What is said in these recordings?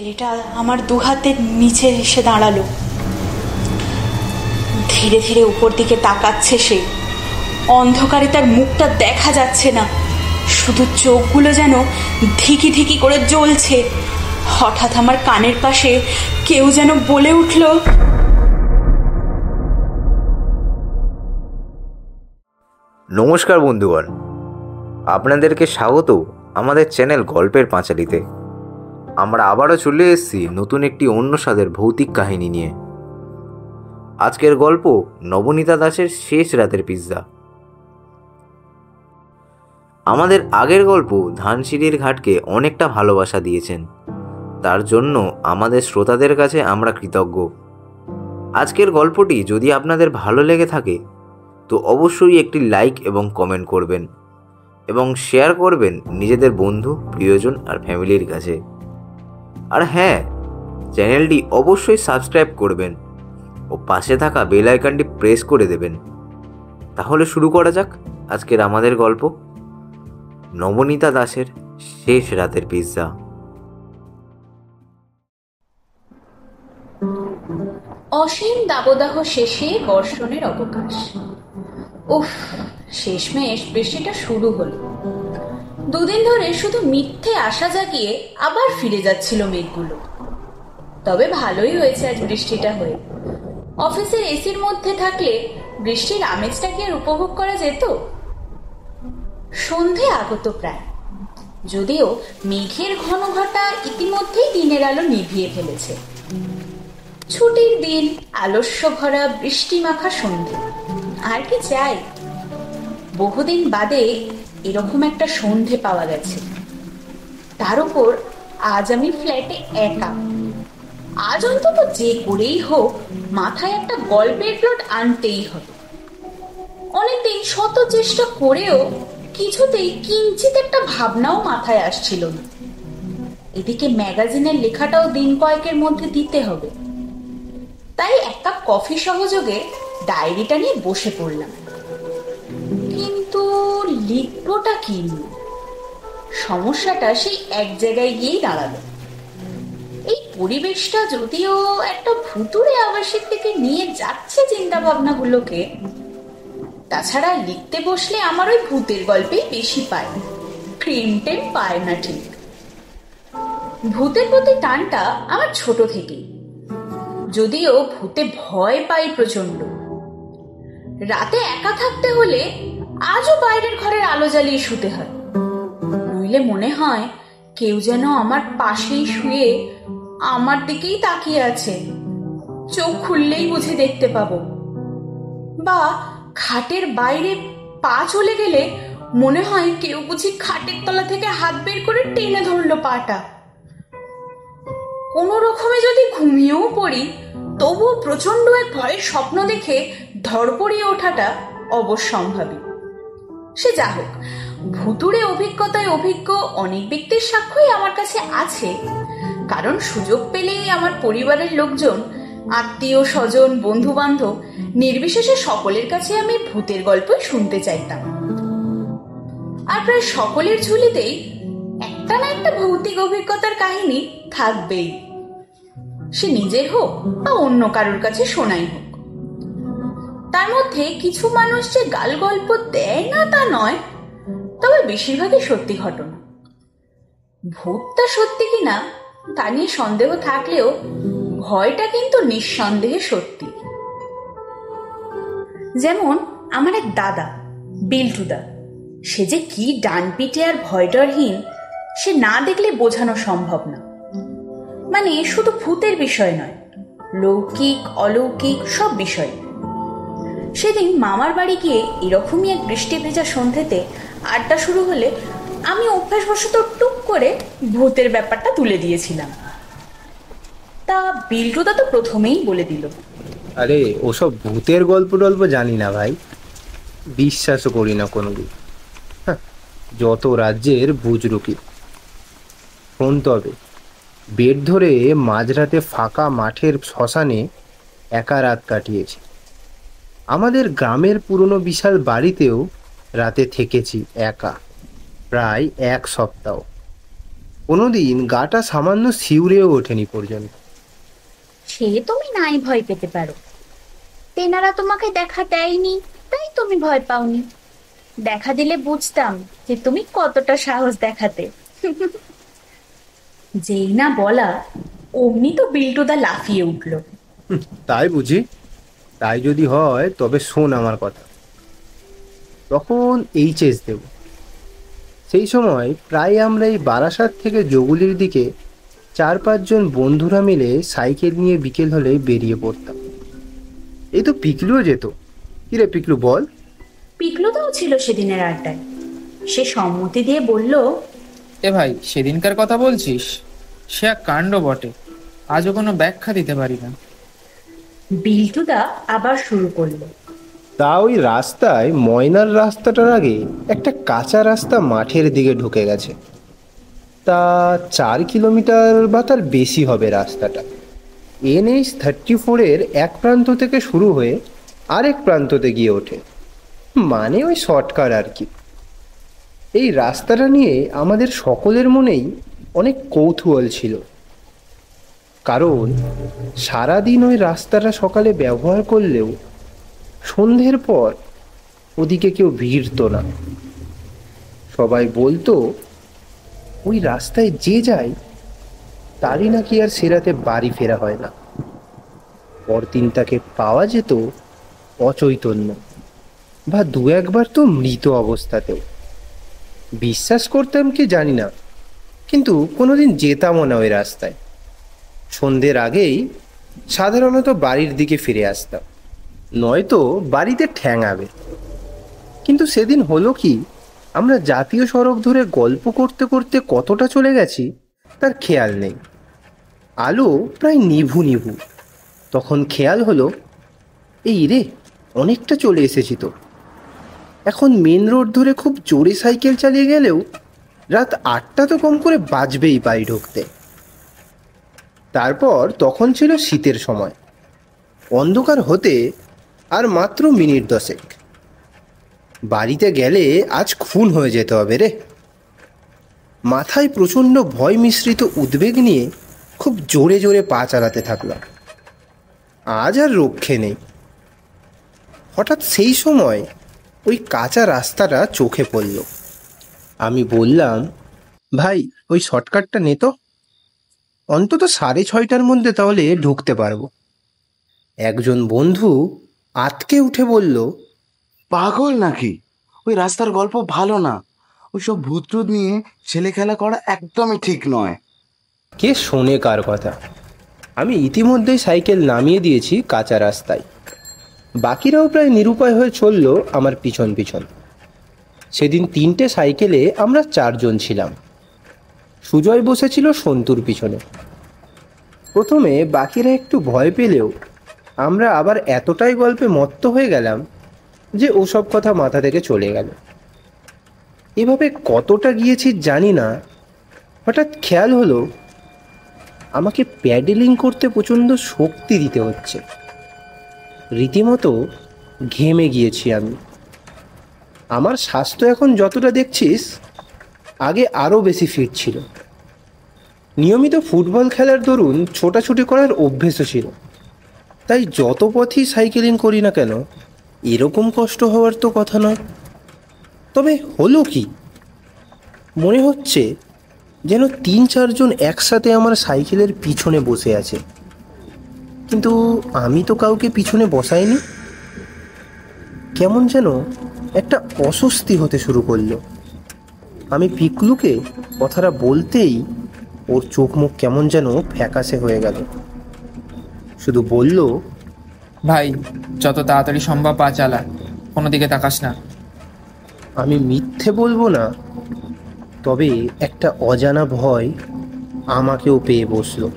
ছেলেটা আমার দুহাতের নিচে এসে দাঁড়ালো। ধীরে ধীরে উপর দিকে তাকাচ্ছে সে। অন্ধকারে তার মুখটা দেখা যাচ্ছে না, শুধু চোখগুলো যেন ধিকি ধিকি করে জ্বলছে। হঠাৎ আমার কানের পাশে কেউ যেন বলে উঠল, নমস্কার বন্ধুগণ, আপনাদেরকে স্বাগত আমাদের চ্যানেল গল্পের পাঁচালীতে। আমরা আবারও চলে এসেছি নতুন একটি অন্য স্বাদের ভৌতিক কাহিনী নিয়ে। আজকের গল্প নবনীতা দাসের শেষ রাতের পিৎজা। আমাদের আগের গল্প ধানসিঁড়ির ঘাটকে অনেকটা ভালোবাসা দিয়েছেন, তার জন্য আমাদের শ্রোতাদের কাছে আমরা কৃতজ্ঞ। আজকের গল্পটি যদি আপনাদের ভালো লেগে থাকে তো অবশ্যই একটি লাইক এবং কমেন্ট করবেন এবং শেয়ার করবেন নিজেদের বন্ধু, প্রিয়জন আর ফ্যামিলির কাছে। আর হ্যাঁ, চ্যানেলটি অবশ্যই সাবস্ক্রাইব করবেন ও পাশে থাকা বেল আইকনটি প্রেস করে দেবেন। তাহলে শুরু করা যাক আজকের আমাদের গল্প, নবনীতা দাসের শেষ রাতের পিৎজা। অসীম দাবদাহ শেষে বর্ষণের অবকাশ। উফ, শেষমেশ বৃষ্টিটা শুরু হলো। দুদিন ধরে শুধু মিথ্যে আশা জাগিয়ে আবার ফিরে যাচ্ছিল মেঘগুলো। তবে ভালোই হয়েছে আজ বৃষ্টিটা হয়ে। অফিসের এসির মধ্যে থাকলে বৃষ্টির আমেজটা কি আর উপভোগ করা যেত? সন্ধে আগত প্রায়, যদিও মেঘের ঘন ঘটা ইতিমধ্যেই দিনের আলো নিভিয়ে ফেলেছে। ছুটির দিন, আলস্য ভরা বৃষ্টি মাখা সন্ধে, আর কি চাই? বহুদিন বাদে এরকম একটা সন্ধে পাওয়া গেছে। তার উপর আজ আমি ফ্ল্যাটে একা। আজ অন্তত যে করেই হোক মাথায় একটা গল্পের প্লট আনতেই হবে। অনেকদিন শত চেষ্টা করেও কিছুতেই কিঞ্চিত একটা ভাবনাও মাথায় আসছিল না। এদিকে ম্যাগাজিনের লেখাটাও দিন কয়েকের মধ্যে দিতে হবে। তাই এক কাপ কফি সহযোগে ডায়েরিটা নিয়ে বসে পড়লাম। কিন্তু লিখবোটা কি? সমস্যাটা সেই এক জায়গায় গিয়েই দাঁড়ালো। এই পরিবেশটা যদিও একটা ভুতুড়ে আবাসের থেকে নিয়ে যাচ্ছে চিন্তা ভাবনাগুলোকে, তাছাড়া লিখতে বসলে আমার ওই ভূতের গল্পেই বেশি পায়, প্রিন্টেড পায় না ঠিক। ভূতের প্রতি টানটা আমার ছোট থেকেই, যদিও ভূতে ভয় পাই প্রচন্ড। রাতে একা থাকতে হলে আজও বাইরের ঘরের আলো জ্বালিয়ে শুতে হয়, নইলে মনে হয় কেউ যেন আমার পাশেই শুয়ে আমার দিকেই তাকিয়ে আছে। চোখ খুললেই বুঝে দেখতে পাবো। বা খাটের বাইরে পা চলে গেলে মনে হয় কেউ বুঝি খাটের তলা থেকে হাত বের করে টেনে ধরলো পাটা। কোনো রকমে যদি ঘুমিয়েও পড়ি, তবুও প্রচন্ড এক ভয়ের স্বপ্ন দেখে ধড়পড়িয়ে ওঠাটা অবশ্যম্ভাবী। সে যা হোক, ভুতুড়ে অভিজ্ঞতায় অভিজ্ঞ অনেক ব্যক্তির সাক্ষ্যই আমার কাছে আছে। কারণ সুযোগ পেলেই আমার পরিবারের লোকজন, আত্মীয় স্বজন, বন্ধু বান্ধব নির্বিশেষে সকলের কাছে আমি ভূতের গল্পই শুনতে চাইতাম। আর প্রায় সকলের ঝুলিতেই একটা না একটা ভৌতিক অভিজ্ঞতার কাহিনী থাকবেই, সে নিজের হোক বা অন্য কারোর কাছে শোনাই হোক। তার মধ্যে কিছু মানুষ যে গাল গল্প দেয় না তা নয়, তবে বেশিরভাগই সত্যি ঘটনা। ভূতটা সত্যি কিনা তা নিয়ে সন্দেহ থাকলেও ভয়টা কিন্তু নিঃসন্দেহে সত্যি। যেমন আমার এক দাদা, বিল্টুদা, সে যে কি ডানপিটে আর ভয়ডরহীন সে না দেখলে বোঝানো সম্ভব না। মানে শুধু ভূতের বিষয় নয়, লৌকিক অলৌকিক সব বিষয়। সেদিন মামার বাড়ি গিয়ে এরকমই এক বৃষ্টি ভেজা সন্ধ্যেতে আড্ডা শুরু হলে আমি অভ্যাসবশত টুক করে ভূতের ব্যাপারটা তুলে দিয়েছিলাম। তা বিল্টুদা তো প্রথমেই বলে দিল, আরে ওসব ভূতের গল্প টল্প জানি না ভাই, বিশ্বাসও করি না কোনোদিন। যত রাজ্যের বুজরুকি। শোন তবে, বেড ধরে মাঝরাতে ফাঁকা মাঠের শ্মশানে একা রাত কাটিয়েছি। আমাদের গ্রামের পুরনো বিশাল বাড়িতেও রাতে থেকেছি একা, প্রায় 1 সপ্তাহ। কোনোদিন গাটা সামান্য শিউরেও ওঠেনি পর্যন্ত। সে তুমি নাই ভয় পেতে পারো, তেনারা তোমাকে দেখা দেয়নি তাই তুমি ভয় পাওনি। দেখা দিলে বুঝতাম যে তুমি কতটা সাহস দেখাতে। যেই না বলা অমনি তো বিল্টুদা লাফিয়ে উঠল। তাই বুঝি? তাই যদি হয় তবে শোন আমার কথা। তখন এইচএস দেব। সেই সময় প্রায় আমরা এই বারাসাত থেকে যোগুলির দিকে 4-5 জন বন্ধুরা মিলে সাইকেল নিয়ে বিকেল হলে বেরিয়ে পড়তাম। এই তো পিকলুও যেত। কিরে পিকলু বল। পিকলুদাও ছিল সেদিনের আড্ডায়। সে সম্মতি দিয়ে বলল, এ ভাই, সেদিনকার কথা বলছিস? সে এক কাণ্ড বটে, আজও কোনো ব্যাখ্যা দিতে পারি না। বিল্টুদা আবার শুরু করলো। তা ওই রাস্তায় ময়নার রাস্তাটার আগে একটা কাঁচা রাস্তা মাঠের দিকে ঢুকে গেছে। তা 4 কিলোমিটার বা তার বেশি হবে রাস্তাটা। NH-34-এর এক প্রান্ত থেকে শুরু হয়ে আরেক প্রান্ততে গিয়ে ওঠে, মানে ওই শর্টকাট আর কি। এই রাস্তাটা নিয়ে আমাদের সকলের মনেই অনেক কৌতূহল ছিল, কারণ সারাদিন ওই রাস্তাটা সকালে ব্যবহার করলেও সন্ধ্যের পর ওদিকে কেউ ভিড়ত না। সবাই বলতো ওই রাস্তায় যে যায় তারই নাকি আর সেরাতে বাড়ি ফেরা হয় না। পরদিন তাকে পাওয়া যেত অচৈতন্য বা 2-1 বার তো মৃত অবস্থাতেও। বিশ্বাস করতাম কি জানি না, কিন্তু কোনোদিন যেতামও না ওই রাস্তায়। সন্ধ্যের আগেই সাধারণত বাড়ির দিকে ফিরে আসতাম, নয়তো বাড়িতে ঠ্যাঙাবে। কিন্তু সেদিন হলো কি, আমরা জাতীয় সড়ক ধরে গল্প করতে করতে কতটা চলে গেছি তার খেয়াল নেই। আলো প্রায় নিভু নিভু। তখন খেয়াল হলো, এই রে অনেকটা চলে এসেছি তো। এখন মেন রোড ধরে খুব জোরে সাইকেল চালিয়ে গেলেও রাত 8টা তো কম করে বাজবেই বাড়ি ঢুকতে। তারপর তখন ছিল শীতের সময়, অন্ধকার হতে আর মাত্র মিনিট 10। বাড়িতে গেলে আজ খুন হয়ে যেতে হবে রে। মাথায় প্রচণ্ড ভয় মিশ্রিত উদ্বেগ নিয়ে খুব জোরে জোরে পা চালাতে থাকলাম। আজ আর রক্ষে নেই। হঠাৎ সেই সময় ওই কাঁচা রাস্তাটা চোখে পড়ল। আমি বললাম, ভাই ওই শর্টকাটটা নে তো, অন্তত 6:30টার মধ্যে তাহলে ঢুকতে পারবো। একজন বন্ধু আতকে উঠে বলল, পাগল নাকি? ওই রাস্তার গল্প ভালো না। ওইসব ভূতটুত নিয়ে ছেলে খেলা করা একদমই ঠিক নয়। কে শোনে কার কথা? আমি ইতিমধ্যেই সাইকেল নামিয়ে দিয়েছি কাঁচা রাস্তায়। বাকিরাও প্রায় নিরুপায় হয়ে চলল আমার পিছন পিছন। সেদিন 3টে সাইকেলে আমরা 4 জন ছিলাম। সুজয় বসেছিল সন্তুর পিছনে। প্রথমে বাকিরা একটু ভয় পেলেও আমরা আবার এতটাই গল্পে মত্ত হয়ে গেলাম যে ওসব কথা মাথা থেকে চলে গেল। এভাবে কতটা গিয়েছি জানি না, হঠাৎ খেয়াল হলো আমাকে প্যাডেলিং করতে প্রচণ্ড শক্তি দিতে হচ্ছে। রীতিমতো ঘেমে গিয়েছি আমি। আমার স্বাস্থ্য এখন যতটা দেখছিস আগে আরও বেশি ফিট ছিল। নিয়মিত ফুটবল খেলার দরুন ছোটাছুটি করার অভ্যেসও ছিল, তাই যত পথই সাইকেলিং করি না কেন এরকম কষ্ট হওয়ার তো কথা নয়। তবে হলো কি, মনে হচ্ছে যেন 3-4 জন একসাথে আমার সাইকেলের পিছনে বসে আছে, কিন্তু আমি তো কাউকে পিছনে বসাইনি। কেমন যেন একটা অস্বস্তি হতে শুরু করলো। আমি পিকলুকে কথাটা বলতেই ওর চোখ মুখ কেমন যেন ফ্যাকাশে হয়ে গেল। শুধু বলল, ভাই যত তাড়াতাড়ি সম্ভব পা চালা, কোনো দিকে তাকাস না। আমি মিথ্যে বলবো না, তবে একটা অজানা ভয় আমাকেও পেয়ে বসলো।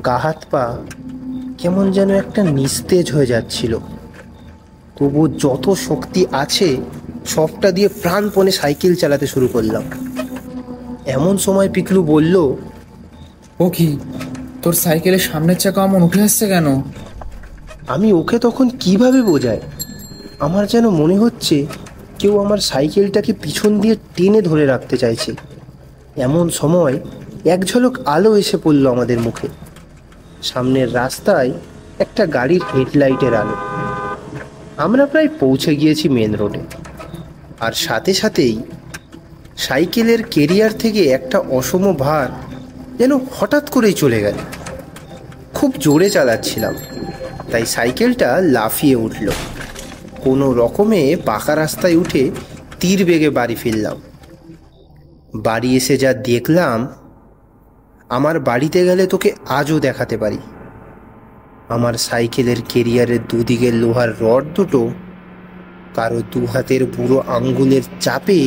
গা হাত পা কেমন যেন একটা নিস্তেজ হয়ে যাচ্ছিল। তবু যত শক্তি আছে সবটা দিয়ে প্রাণপণে সাইকেল চালাতে শুরু করলাম। এমন সময় পিকলু বলল, ও কি, তোর সাইকেলের সামনের চাকা অমন উঠে আসছে কেন? আমি ওকে তখন কিভাবে বোঝাই? আমার যেন মনে হচ্ছে কেউ আমার সাইকেলটাকে পিছন দিয়ে টেনে ধরে রাখতে চাইছে। এমন সময় এক ঝলক আলো এসে পড়ল আমাদের মুখে। সামনের রাস্তায় একটা গাড়ির হেডলাইটের আলো। আমরা প্রায় পৌঁছে গিয়েছি মেন রোডে। আর সাথে সাথেই সাইকেলের কেরিয়ার থেকে একটা অসম ভার যেন হঠাৎ করেই চলে গেল। খুব জোরে চালাচ্ছিলাম, তাই সাইকেলটা লাফিয়ে উঠল। কোনো রকমে পাকা রাস্তায় উঠে তীর বেগে বাড়ি ফিরলাম। বাড়ি এসে যা দেখলাম, আমার বাড়িতে গেলে তোকে আজও দেখাতে পারি। আমার সাইকেলের কেরিয়ারের দুদিকের লোহার রড দুটো কারো দু হাতের বুড়ো আঙ্গুলের চাপে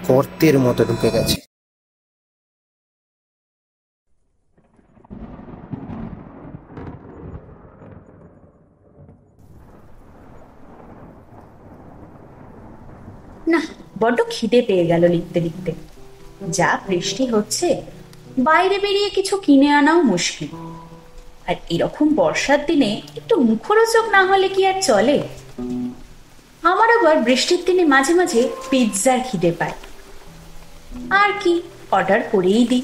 গর্তের মতো ঢুকে গেছে। না, বড্ড খিদে পেয়ে গেল লিখতে লিখতে। যা বৃষ্টি হচ্ছে, বাইরে বেরিয়ে কিছু কিনে আনাও মুশকিল। আর এরকম বর্ষার দিনে একটু মুখরোচক না হলে কি আর চলে? আমার আবার বৃষ্টির দিনে মাঝে মাঝে পিৎজার খিদে পায়। আর কি, অর্ডার করেই দিই।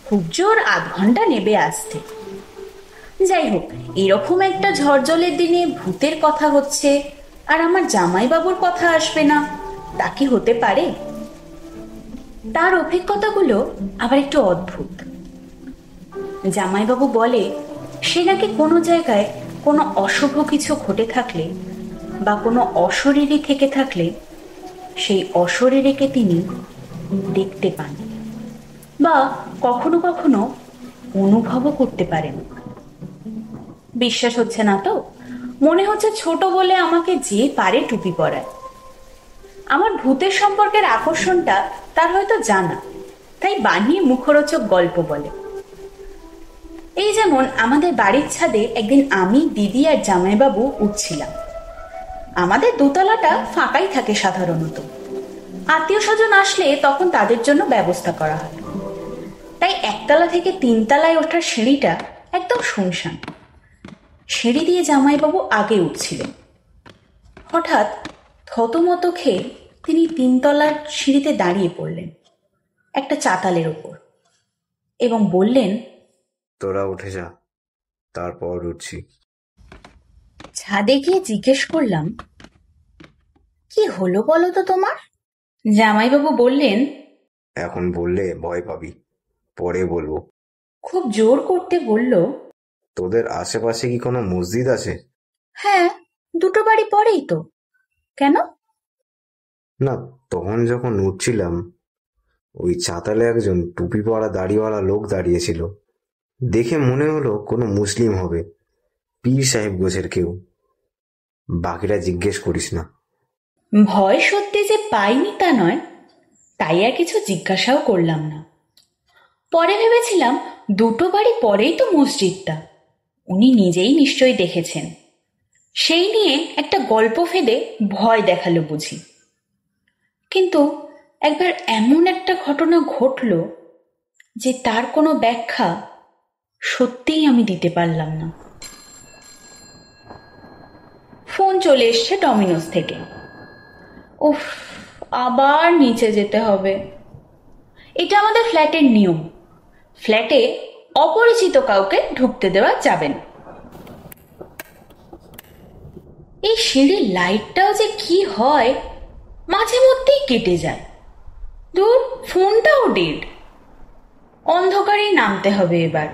খুব জোর আধ ঘন্টা নেবে আসতে। যাই হোক, এরকম একটা ঝড়জলের দিনে ভূতের কথা হচ্ছে আর আমার জামাইবাবুর কথা আসবে না, তা কি হতে পারে? তার অভিজ্ঞতাগুলো আবার একটু অদ্ভুত। জামাইবাবু বলে, সে নাকি কোনো জায়গায় কোনো অশুভ কিছু ঘটে থাকলে বা কোনো অশরীরী থেকে থাকলে সেই অশরীরীকে তিনি দেখতে পান বা কখনো কখনো অনুভবও করতে পারেন। বিশ্বাস হচ্ছে না তো? মনে হচ্ছে ছোট বলে আমাকে যে পারে টুপি পরায়। আমার ভূতের সম্পর্কের আকর্ষণটা তার হয়তো জানা, তাই বানিয়ে মুখরোচক গল্প বলে। এই যেমন আমাদের বাড়ির ছাদে একদিন আমি, দিদি আর জামাইবাবু উঠছিলাম। আমাদের দোতলাটা ফাঁকাই থাকে সাধারণত। আত্মীয় স্বজন আসলে তখন তাদের জন্য ব্যবস্থা করা হয়, তাই একতলা থেকে তিনতলায় ওঠার সিঁড়িটা একদম শুনশান। সিঁড়ি দিয়ে জামাইবাবু আগে উঠছিলেন। হঠাৎ থতমত খেয়ে তিনি তিনতলার সিঁড়িতে দাঁড়িয়ে পড়লেন একটা চাতালের ওপর এবং বললেন, তোরা উঠে যা, তারপর উঠছি। ছাদে গিয়ে জিজ্ঞেস করলাম, কি হলো বলো তো তোমার? জামাইবাবু বললেন, এখন বললে ভয় পাবি, পরে বলবো। খুব জোর করতে বলল, তোদের আশেপাশে কি কোনো মসজিদ আছে? হ্যাঁ, দুটো বাড়ি পরেই তো। কেন? না, তখন যখন উঠছিলাম ওই চাতালে একজন টুপি পরা দাড়িওয়ালা লোক দাঁড়িয়েছিল। দেখে মনে হলো কোনো মুসলিম হবে, পীর সাহেব গোছের কেউ। বাকিটা জিজ্ঞেস করিস না। ভয় সত্যি যে পাইনি তা নয়, তাই আর কিছু জিজ্ঞাসাও করলাম না। পরে ভেবেছিলাম দুটো বাড়ি পরেই তো মসজিদটা, উনি নিজেই নিশ্চয়ই দেখেছেন। সেই নিয়ে একটা গল্প ফেদে ভয় দেখালো বুঝি। কিন্তু একবার এমন একটা ঘটনা ঘটল যে তার কোনো ব্যাখ্যা সত্যিই আমি দিতে পারলাম না। ফোন চলে এসছে ডমিনোস থেকে। উফ, আবার নিচে যেতে হবে। এটা আমাদের ফ্ল্যাটের নিয়ম, ফ্ল্যাটে অপরিচিত কাউকে ঢুকতে দেওয়া যাবে না। এই সিঁড়ির লাইটটাও যে কি হয়, মাঝে মধ্যেই কেটে যায়। দূর, ফোনটাও ডেড। অন্ধকারেই নামতে হবে এবার।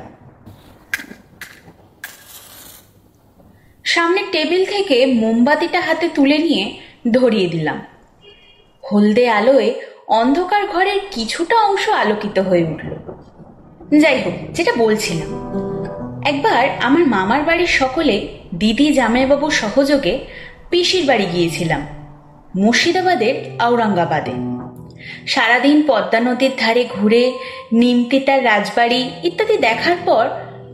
সামনের টেবিল থেকে মোমবাতিটা হাতে তুলে নিয়ে ধরিয়ে দিলাম। হলদে আলোয় অন্ধকার ঘরের কিছুটা অংশ আলোকিত হয়ে উঠল। যাই হোক, যেটা বলছিলাম, একবার আমার মামার বাড়ির সকলে দিদি জামাইবাবু সহযোগে পিসির বাড়ি গিয়েছিলাম, মুর্শিদাবাদের ঔরঙ্গাবাদে। সারাদিন পদ্মা নদীর ধারে ঘুরে নিমতিতার রাজবাড়ি ইত্যাদি দেখার পর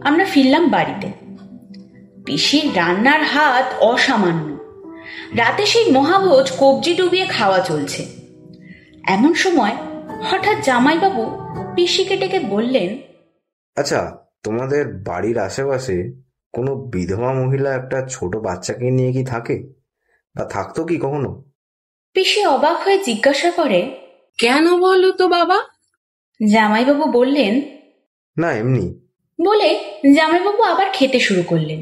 আমরা ফিরলাম বাড়িতে। পিসির রান্নার হাত অসামান্য। রাতে সেই মহাভোজ কবজি ডুবিয়ে খাওয়া চলছে। এমন সময় হঠাৎ জামাইবাবু পিসিকে ডেকে বললেন, আচ্ছা, তোমাদের বাড়ির আশেপাশে কোনো বিধবা মহিলা একটা ছোট বাচ্চাকে নিয়ে কি থাকে, বা থাকতো কি কখনো? পিসি অবাক হয়ে জিজ্ঞাসা করে, কেন বলো তো বাবা? জামাইবাবু বললেন, না এমনি। বলে জামাইবাবু আবার খেতে শুরু করলেন।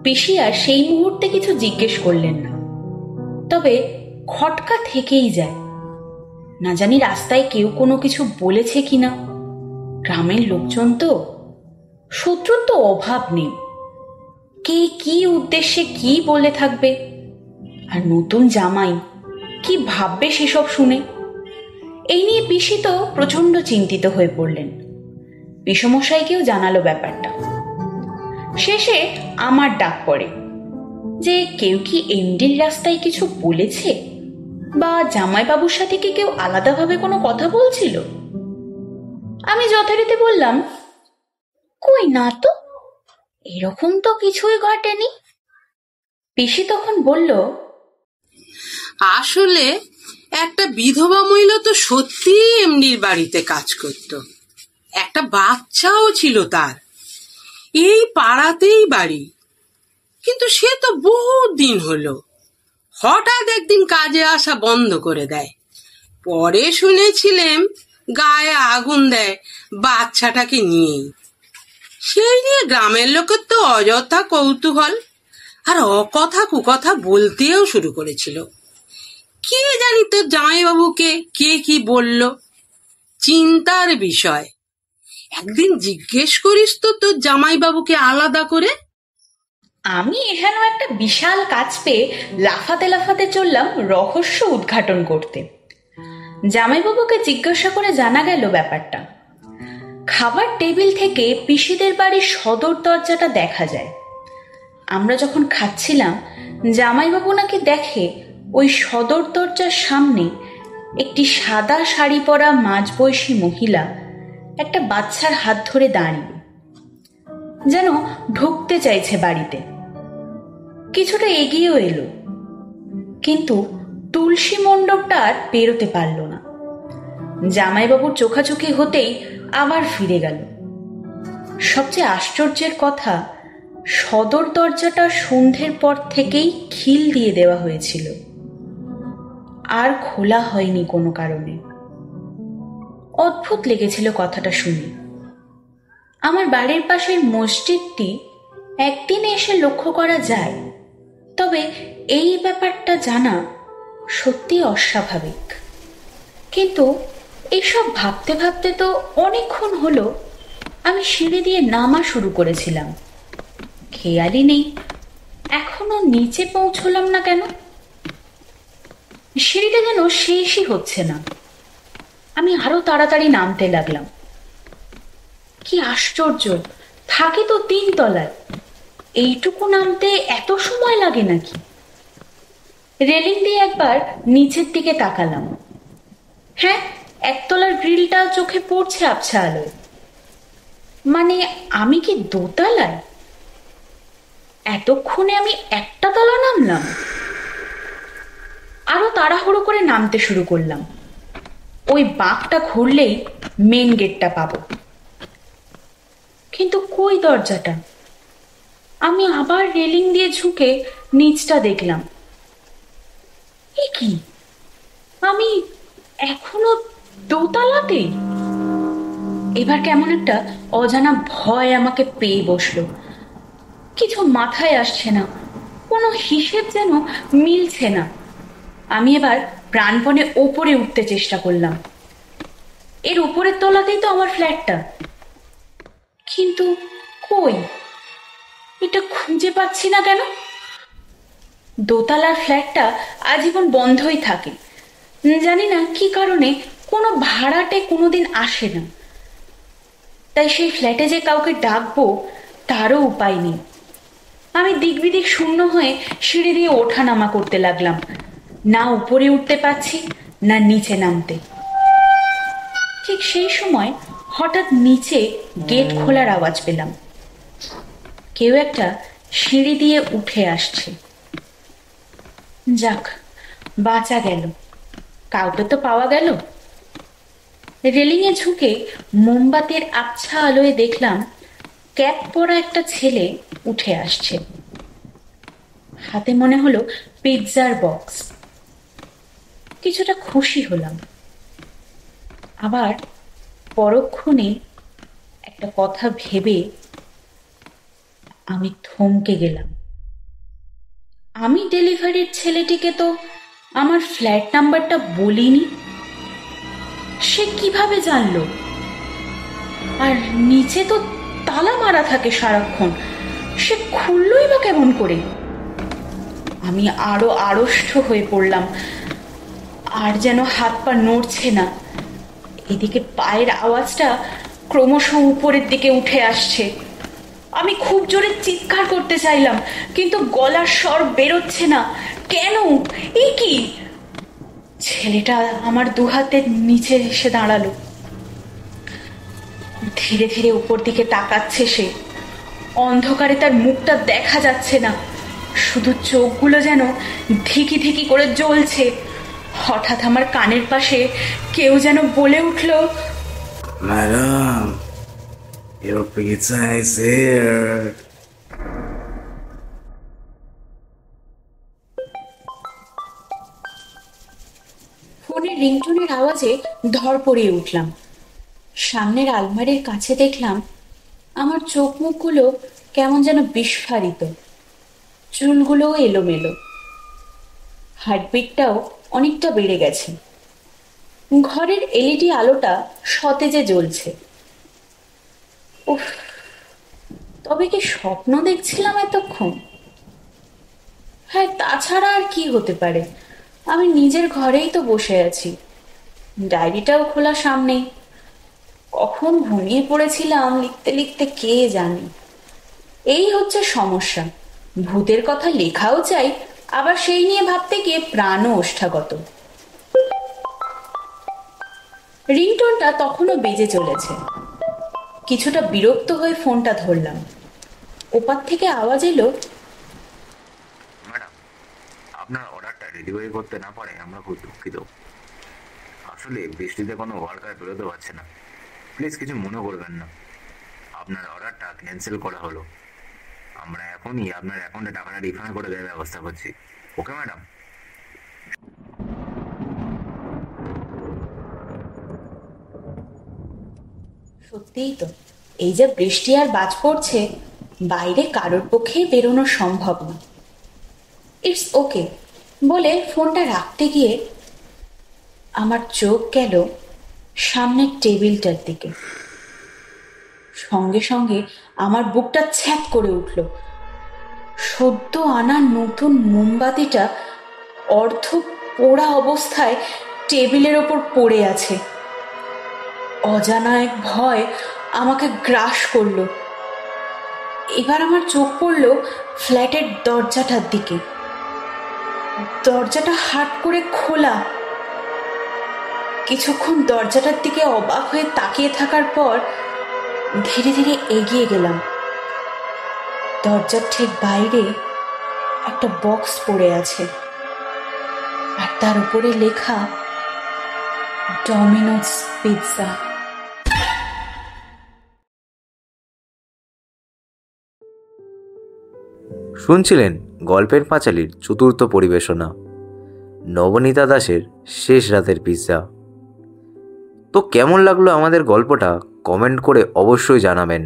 পিসি আর সেই মুহূর্তে কিছু জিজ্ঞেস করলেন না, তবে খটকা থেকেই যায়। না জানি রাস্তায় কেউ কোনো কিছু বলেছে কিনা। গ্রামের লোকজন তো, শত্রুর তো অভাব নেই। কে কি উদ্দেশ্যে কি বলে থাকবে, আর নতুন জামাই কি ভাববে সেসব শুনে। এই নিয়ে পিসি তো প্রচন্ড চিন্তিত হয়ে পড়লেন। পিসমশাইকেও জানালো ব্যাপারটা। শেষে আমার ডাক পড়ে যে কেউ কি এমডির রাস্তায় কিছু বলেছে, বা জামাইবাবুর সাথে কি কেউ আলাদাভাবে কোনো কথা বলছিল। আমি যথারীতি বললাম, কই না তো, এরকম তো কিছুই ঘটেনি। পিসি তখন বলল, আসলে একটা বিধবা মহিলা তো সত্যি এমনির বাড়িতে কাজ করত, একটা বাচ্চাও ছিল তার, এই পাড়াতেই বাড়ি। কিন্তু সে তো বহুত দিন হলো, হঠাৎ একদিন কাজে আসা বন্ধ করে দেয়। পরে শুনেছিলাম গায়ে আগুন দেয় বাচ্চাটাকে নিয়েই। সেই নিয়ে গ্রামের লোকের তো অযথা কৌতূহল, আর অকথা কুকথা বলতেও শুরু করেছিল। কে জানি তোর জামাইবাবুকে কে কি বলল, চিন্তার বিষয়। একদিন জিজ্ঞেস করিস তো তোর জামাইবাবুকে আলাদা করে। আমি এখানে একটা বিশাল কাজ পেয়ে লাফাতে লাফাতে চললাম রহস্য উদ্ঘাটন করতে। জামাইবাবুকে জিজ্ঞাসা করে জানা গেল ব্যাপারটা। খাবার টেবিল থেকে পিসিদের বাড়ির সদর দরজাটা দেখা যায়। আমরা যখন খাচ্ছিলাম, জামাইবাবু নাকি দেখে ওই সদর দরজার সামনে একটি সাদা শাড়ি পরা মাঝবয়সী মহিলা একটা বাচ্চার হাত ধরে দাঁড়িয়ে, যেন ঢুকতে চাইছে বাড়িতে। কিছুটা এগিয়েও এলো, কিন্তু তুলসী মণ্ডপটা আর পেরোতে পারল না। জামাইবাবুর চোখাচোখি হতেই আবার ফিরে গেল। সবচেয়ে আশ্চর্যের কথা, সদর দরজাটা সন্ধ্যের পর থেকেই খিল দিয়ে দেওয়া হয়েছিল, আর খোলা হয়নি কোনো কারণে। অদ্ভুত লেগেছিল কথাটা শুনে। আমার বাড়ির পাশের মসজিদটি একদিনে এসে লক্ষ্য করা যায়, তবে এই ব্যাপারটা জানা সত্যি অস্বাভাবিক। কিন্তু এইসব ভাবতে ভাবতে তো অনেকক্ষণ হলো আমি সিঁড়ি দিয়ে নামা শুরু করেছিলাম। খেয়ালই নেই এখনো নিচে পৌঁছলাম না কেন। সিঁড়িটা যেন শেষই হচ্ছে না। আমি আরো তাড়াতাড়ি নামতে লাগলাম। কি আশ্চর্য, থাকে তো 3 তলায়, এইটুকু নামতে এত সময় লাগে নাকি? রেলিং দিয়ে একবার নিচের দিকে তাকালাম। হ্যাঁ, 1 তলার গ্রিলটা চোখে পড়ছে আবছা আলোয়। মানে আমি কি 2 তলায়? এতক্ষণে আমি 1টা তলা নামলাম। আরো তাড়াহুড়ো করে নামতে শুরু করলাম। ওই বাঁকটা ঘুরলেই মেন গেটটা পাবো। কিন্তু কই দরজাটা? আমি আবার রেলিং দিয়ে ঝুঁকে নিচটা দেখলাম। এ কি, আমি এখনো 2 তলাতেই? এবার কেমন একটা অজানা ভয় আমাকে পেয়ে বসলো। কিছু মাথায় আসছে না, কোনো হিসেব যেন মিলছে না। আমি এবার প্রাণপণে ওপরে উঠতে চেষ্টা করলাম। এর উপরের তলাতেই তো আমার ফ্ল্যাটটা, কিন্তু কই, এটা খুঁজে পাচ্ছি না কেন। 2 তলার ফ্ল্যাটটা আজীবন বন্ধই থাকে। জানি না কি কারণে কোনো ভাড়াটে কোনোদিন আসে না, তাই সেই ফ্ল্যাটে যে কাউকে ডাকবো তারও উপায় নেই। আমি দিক বিদিক শূন্য হয়ে সিঁড়ি দিয়ে ওঠা নামা করতে লাগলাম। না উপরে উঠতে পারছি, না নিচে নামতে। ঠিক সেই সময় হঠাৎ নিচে গেট খোলার আওয়াজ পেলাম। কেউ একটা সিঁড়ি দিয়ে উঠে আসছে। যাক, বাঁচা গেল, কাউকে তো পাওয়া গেল। রেলিংয়ে ঝুঁকে মোমবাতির আবছা আলোয় দেখলাম ক্যাপ পরা একটা ছেলে উঠে আসছে। হাতে মনে হলো পিৎজার বক্স। কিছুটা খুশি হলাম। আবার পরক্ষণে একটা কথা ভেবে আমি থমকে গেলাম। আমি ডেলিভারির ছেলেটিকে তো আমার ফ্ল্যাট নাম্বারটা বলিনি। সে কিভাবে জানলো? আর নিচে তো তালা মারা থাকে সারাক্ষণ, সে খুললই বা কেমন করে? আমি আরো আড়ষ্ট হয়ে পড়লাম, আর যেন হাত পা নড়ছে না। এদিকে পায়ের আওয়াজটা ক্রমশ উপরের দিকে উঠে আসছে। আমি খুব জোরে চিৎকার করতে চাইলাম, কিন্তু গলার স্বর বেরোচ্ছে না। কেন? এ কি? ছেলেটা আমার দুহাতের নিচে এসে দাঁড়ালো। ধীরে ধীরে উপর দিকে তাকাচ্ছে সে। অন্ধকারে তার মুখটা দেখা যাচ্ছে না, শুধু চোখগুলো যেন ধিকি ধিকি করে জ্বলছে। হঠাৎ আমার কানের পাশে কেউ যেন বলে উঠল, madam, your pizza is here. ফোনের রিংটোনের আওয়াজে ধড়পড়িয়ে উঠলাম। সামনের আলমারির কাছে দেখলাম আমার চোখ মুখগুলো কেমন যেন বিস্ফারিত, চুলগুলোও এলোমেলো, হার্টবিটটাও অনেকটা বেড়ে গেছে। ঘরের এলইডি আলোটা সতেজে জ্বলছে। উফ, তবে কি স্বপ্ন দেখছিলাম এতক্ষণ? হ্যাঁ, তাছাড়া আর কি হতে পারে? আমি নিজের ঘরেই তো বসে আছি, ডায়েরিটাও খোলা সামনেই। কখন ঘুমিয়ে পড়েছিলাম লিখতে লিখতে কে জানে। এই হচ্ছে সমস্যা, ভূতের কথা লেখাও চাই, আবার সেই নিয়ে ভাবতে গিয়ে প্রাণও ওষ্ঠাগত। রিংটোনটা তখনও বেজে চলেছে। কিছুটা বিরক্ত হয়ে ফোনটা ধরলাম। ওপার থেকে আওয়াজ এলো, ম্যাডাম, আপনার অর্ডারটা ডেলিভারি করতে না পারে আমরা খুব দুঃখিত। আসলে বৃষ্টিতে কোনো ওয়ার্কার বেরোতে পারছে না, প্লিজ কিছু মনে করবেন না। আপনার অর্ডারটা ক্যান্সেল করা হলো। আমরা এখনই আপনার অ্যাকাউন্টে টাকাটা রিফান্ড করে দেওয়ার ব্যবস্থা করছি। Okay madam? সত্যিই তো, এই যে বৃষ্টি আর বাজ পড়ছে, বাইরে কারোর পক্ষেই বেরোনো সম্ভব না। ইটস ওকে বলে ফোনটা রাখতে গিয়ে আমার চোখ গেল সামনের টেবিলটার দিকে। সঙ্গে সঙ্গে আমার বুকটা ছ্যাঁক করে উঠল। সদ্য আনা নতুন মোমবাতিটা অর্ধ পোড়া অবস্থায় টেবিলের ওপর পড়ে আছে। অজানা এক ভয় আমাকে গ্রাস করলো। এবার আমার চোখ পড়ল ফ্ল্যাটের দরজাটার দিকে। দরজাটা হাট করে খোলা। কিছুক্ষণ দরজাটার দিকে অবাক হয়ে তাকিয়ে থাকার পর ধীরে ধীরে এগিয়ে গেলাম। দরজার ঠিক বাইরে একটা বক্স পড়ে আছে, আর তার উপরে লেখা ডমিনোজ পিৎজা। শুনছিলেন গল্পের পাঁচালীর চতুর্থ পরিবেশনা, নবনীতা দাসের শেষ রাতের পিৎজা। তো কেমন লাগলো আমাদের গল্পটা কমেন্ট করে অবশ্যই জানাবেন।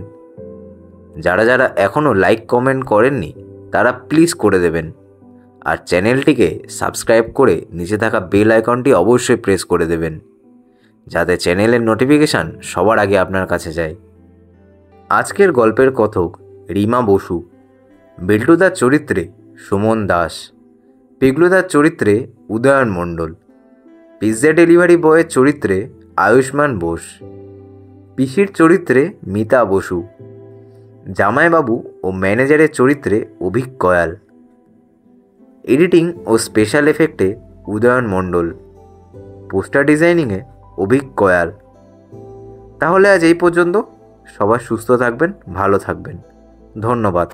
যারা যারা এখনও লাইক কমেন্ট করেননি তারা প্লিজ করে দেবেন, আর চ্যানেলটিকে সাবস্ক্রাইব করে নিচে থাকা বেল আইকনটি অবশ্যই প্রেস করে দেবেন, যাতে চ্যানেলের নোটিফিকেশান সবার আগে আপনার কাছে যায়। আজকের গল্পের কথক রিমা বসু, বিল্টুদার চরিত্রে সুমন দাস, পিগলুদার চরিত্রে উদয়ন মণ্ডল, পিৎজা ডেলিভারি বয়ের চরিত্রে আয়ুষ্মান বোস, পিসির চরিত্রে মিতা বসু, জামাইবাবু ও ম্যানেজারের চরিত্রে অভিক কয়াল, এডিটিং ও স্পেশাল এফেক্টে উদয়ন মণ্ডল, পোস্টার ডিজাইনিংয়ে অভিক কয়াল। তাহলে আজ এই পর্যন্ত। সবাই সুস্থ থাকবেন, ভালো থাকবেন। ধন্যবাদ।